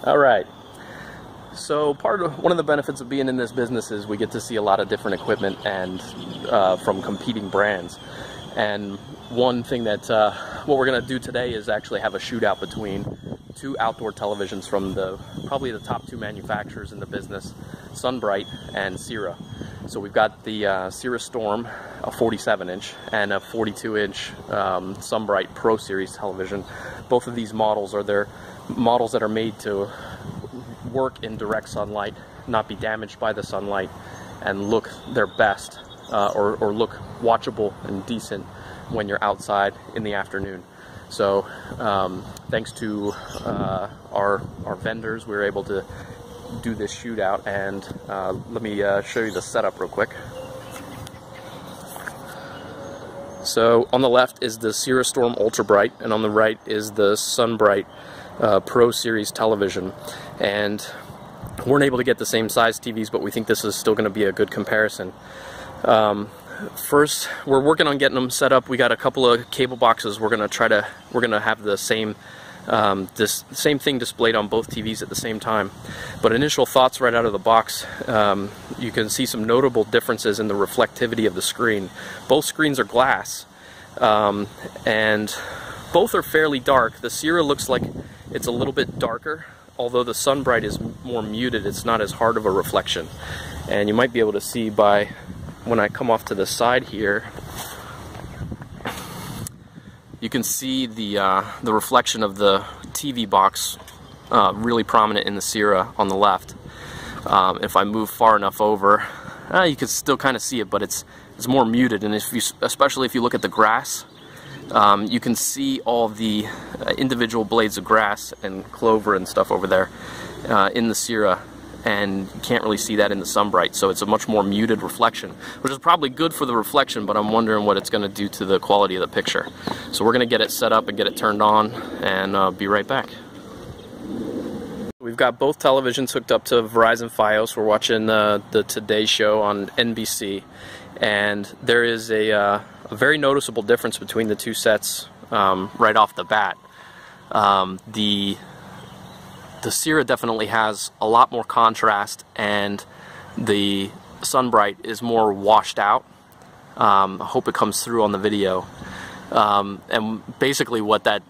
All right. So one of the benefits of being in this business is we get to see a lot of different equipment and from competing brands. And one thing that what we're going to do today is actually have a shootout between two outdoor televisions from probably the top two manufacturers in the business, Sunbrite and Seura. So we've got the Seura Storm, a 47-inch, and a 42-inch Sunbrite Pro Series television. Both of these models are models that are made to work in direct sunlight, not be damaged by the sunlight, and look their best, or look watchable and decent when you're outside in the afternoon. So thanks to our vendors, we were able to do this shootout, and let me show you the setup real quick. So on the left is the Seura Storm Ultra Bright, and on the right is the Sunbrite Pro Series television. And we weren't able to get the same size TVs, but we think this is still going to be a good comparison. First, we're working on getting them set up. We got a couple of cable boxes. We're gonna have the same same thing displayed on both TVs at the same time. But initial thoughts right out of the box, you can see some notable differences in the reflectivity of the screen. Both screens are glass, and both are fairly dark. The Seura looks like it's a little bit darker, although the Sunbrite is more muted. It's not as hard of a reflection. And you might be able to see by when I come off to the side here, you can see the reflection of the TV box really prominent in the Seura on the left. If I move far enough over, you can still kind of see it, but it's more muted. And especially if you look at the grass, you can see all the individual blades of grass and clover and stuff over there in the Seura, and you can't really see that in the Sunbrite. So it's a much more muted reflection, which is probably good for the reflection, but I'm wondering what it's going to do to the quality of the picture. So we're going to get it set up and get it turned on, and be right back. We've got both televisions hooked up to Verizon Fios. We're watching the Today Show on NBC, and there is a very noticeable difference between the two sets right off the bat. The Seura definitely has a lot more contrast, and the Sunbrite is more washed out. I hope it comes through on the video. And basically what that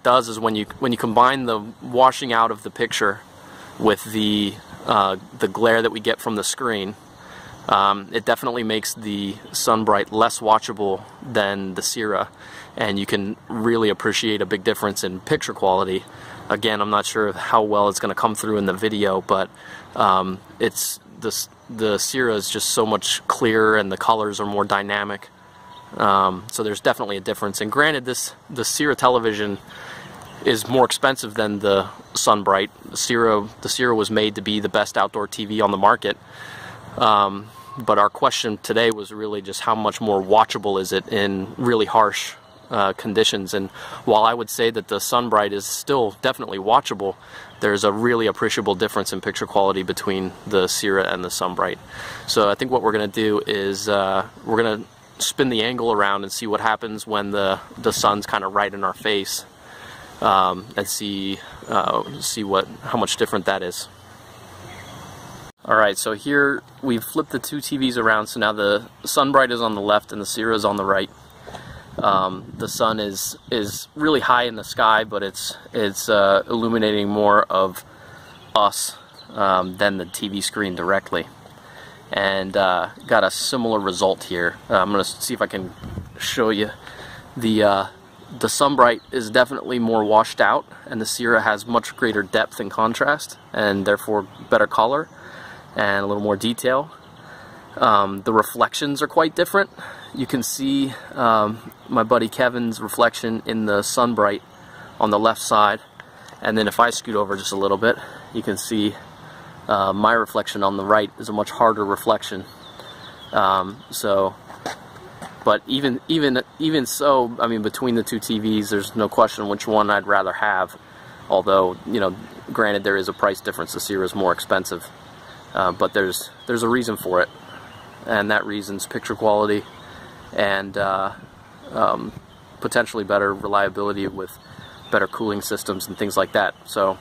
does is when you combine the washing out of the picture with the glare that we get from the screen, it definitely makes the Sunbrite less watchable than the Seura, and you can really appreciate a big difference in picture quality. Again, I'm not sure how well it's going to come through in the video, but the Seura is just so much clearer, and the colors are more dynamic. So there's definitely a difference. And granted, the Seura television is more expensive than the Sunbrite. The Seura was made to be the best outdoor TV on the market. But our question today was really just how much more watchable is it in really harsh conditions. And while I would say that the Sunbrite is still definitely watchable, there's a really appreciable difference in picture quality between the Seura and the Sunbrite. So I think what we're going to do is we're going to spin the angle around and see what happens when the sun's kind of right in our face, and see how much different that is. Alright, so here we've flipped the two TVs around, so now the Sunbrite is on the left and the Seura is on the right. The sun is really high in the sky, but it's illuminating more of us than the TV screen directly. And got a similar result here. I'm going to see if I can show you. The Sunbrite is definitely more washed out, and the Seura has much greater depth and contrast, and therefore better color and a little more detail. The reflections are quite different. You can see my buddy Kevin's reflection in the Sunbrite on the left side, and then if I scoot over just a little bit, you can see my reflection on the right is a much harder reflection. But even so, I mean, between the two TVs, there's no question which one I'd rather have. Although, you know, granted there is a price difference. The Seura is more expensive, but there's a reason for it, and that reason's picture quality and potentially better reliability with better cooling systems and things like that. So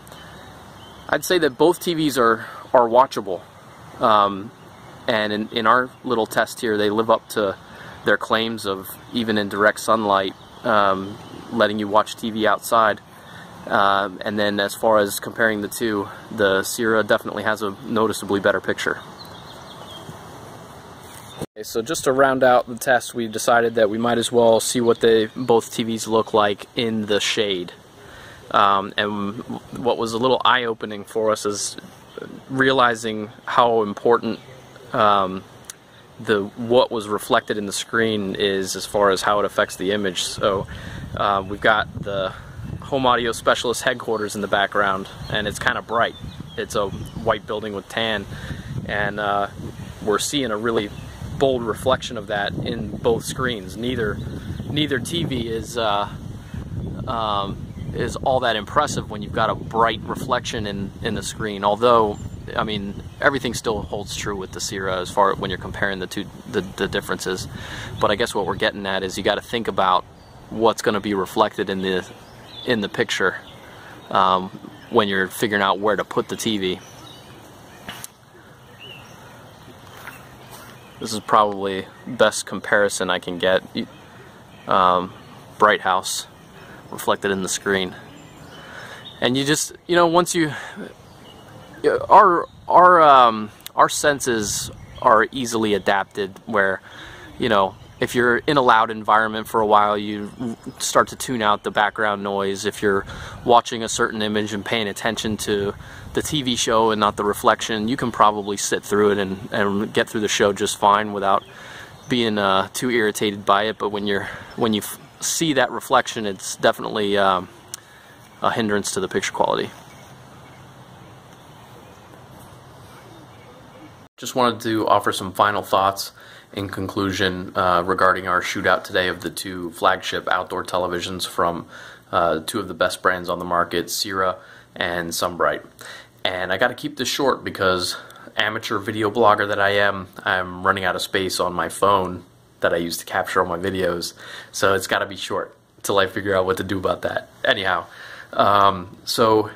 I'd say that both TVs are watchable, and in our little test here, they live up to their claims of, even in direct sunlight, letting you watch TV outside. And then as far as comparing the two, the Seura definitely has a noticeably better picture. Okay, so just to round out the test, we decided that we might as well see what both TVs look like in the shade. And what was a little eye-opening for us is realizing how important what was reflected in the screen is as far as how it affects the image. So we've got the Home Audio Specialist headquarters in the background, and it's kind of bright. It's a white building with tan, and we're seeing a really bold reflection of that in both screens. Neither TV is all that impressive when you've got a bright reflection in the screen. Although, I mean, everything still holds true with the Seura as far as when you're comparing the two, the differences. But I guess what we're getting at is you got to think about what's going to be reflected in the picture when you're figuring out where to put the TV. This is probably best comparison I can get. Bright house reflected in the screen, and you just, once our senses are easily adapted, where if you're in a loud environment for a while, you start to tune out the background noise. If you're watching a certain image and paying attention to the TV show and not the reflection, you can probably sit through it and get through the show just fine without being too irritated by it. But when you see that reflection, it's definitely a hindrance to the picture quality. Just wanted to offer some final thoughts in conclusion regarding our shootout today of the two flagship outdoor televisions from two of the best brands on the market, Seura and Sunbrite. And I got to keep this short because, amateur video blogger that I am, I'm running out of space on my phone that I use to capture all my videos, so it's got to be short till I figure out what to do about that. Anyhow, so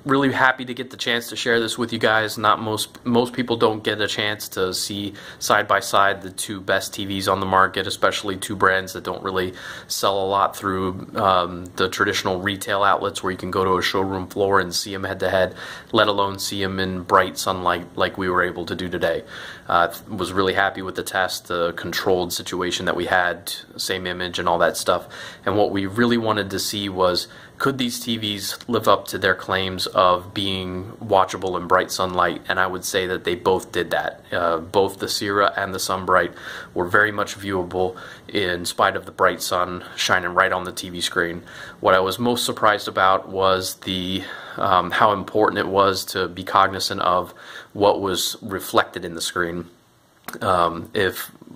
really happy to get the chance to share this with you guys. Not most people don't get a chance to see side by side the two best TVs on the market, especially two brands that don't really sell a lot through the traditional retail outlets where you can go to a showroom floor and see them head to head, let alone see them in bright sunlight like we were able to do today. Was really happy with the test, the controlled situation that we had, same image and all that stuff. And what we really wanted to see was, could these TVs live up to their claims of being watchable in bright sunlight? And I would say that they both did that. Both the Seura and the Sunbrite were very much viewable in spite of the bright sun shining right on the TV screen. What I was most surprised about was how important it was to be cognizant of what was reflected in the screen.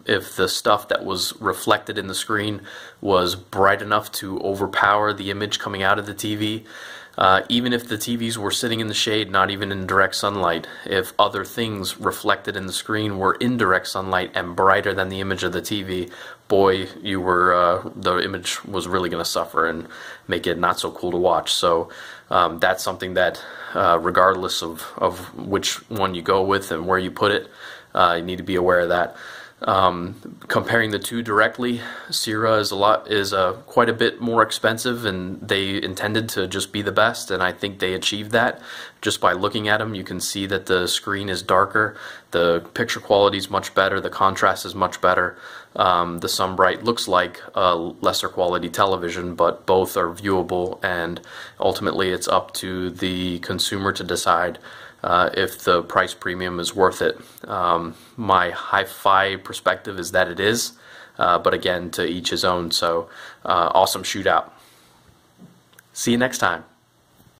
If the stuff that was reflected in the screen was bright enough to overpower the image coming out of the TV, even if the TVs were sitting in the shade, not even in direct sunlight, if other things reflected in the screen were in direct sunlight and brighter than the image of the TV, boy, the image was really going to suffer and make it not so cool to watch. So that's something that, regardless of which one you go with and where you put it, you need to be aware of that. Comparing the two directly, Seura is quite a bit more expensive, and they intended to just be the best, and I think they achieved that. Just by looking at them, you can see that the screen is darker, the picture quality is much better, the contrast is much better. The Sunbrite looks like a lesser quality television, but both are viewable, and ultimately it's up to the consumer to decide if the price premium is worth it. My hi-fi perspective is that it is, but again, to each his own. So awesome shootout. See you next time.